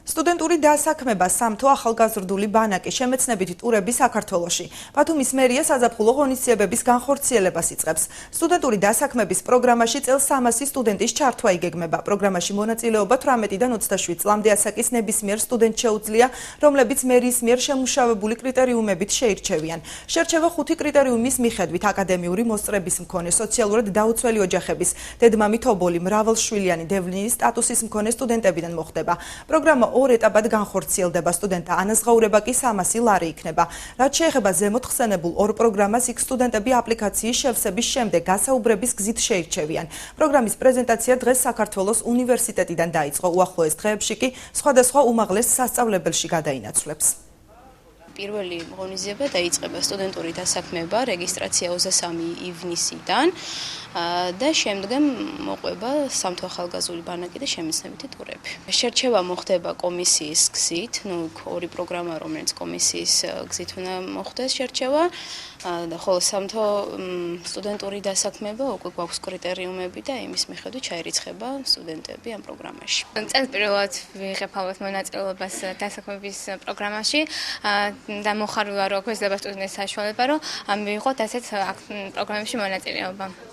სტუდენტური დასაქმება სამთო ახალგაზრდული ბანაკი შემეცნებითი ტურები საქართველოში. ბათუმის მერია საზაფხულო ღონისძიებების განხორციელებას იწყებს. სტუდენტური დასაქმების პროგრამაში წელს 300 სტუდენტის ჩართვა იგეგმება. პროგრამაში მონაწილეობა 18-დან 27 წლამდე ასაკის ნებისმიერ სტუდენტს შეუძლია, რომლებიც მერიის მიერ შემუშავებული კრიტერიუმებით შეირჩევიან. შერჩევა 5 კრიტერიუმის მიხედვით აკადემიური მოსწრების მქონე, სოციალურად დაუცველი ოჯახების, დედმამით ობოლი, მრავალშვილიანი დევნის სტატუსის მქონე სტუდენტებიდან მოხდება. პროგრამა ორ ეტაპად განხორციელდება. სტუდენტთა ანაზღაურება კი 300 ლარი იქნება. რაც შეეხება ზემოთ ხსენებულ ორ პროგრამას, იქ სტუდენტები აპლიკაციის შევსების შემდეგ გასაუბრების გზით შეირჩევიან. პროგრამის პრეზენტაცია დღეს საქართველოს უნივერსიტეტიდან დაიწყო. უახლოეს დღეებში კი სხვადასხვა უმაღლეს სასწავლებელში გადაინაცვლებს. პირველი ღონისძიება დაიწყება სტუდენტური დასაქმება, რეგისტრაცია 23 ივნისიდან და შემდგომ მოყვება სამთო ახალგაზრდული ბანაკი და შემეცნებითი ტურები. შერჩევა მოხდება კომისიის გზით, ორი პროგრამა, რომელიც კომისიის გზით უნდა მოხდეს შერჩევა, ხოლო სამთო სტუდენტური დასაქმება უკვე გვაქვს კრიტერიუმები და იმის მიხედვით ჩაირიცხება სტუდენტები ამ პროგრამაში. წელს ვიღებ ალბათ მონაწილეობას დასაქმების პროგრამაში და მოხარული ვარ, რომ გვეძლება სტუდენტების საშუალება, რომ მივიღოთ ასეთ პროგრამებში მონაწილეობა.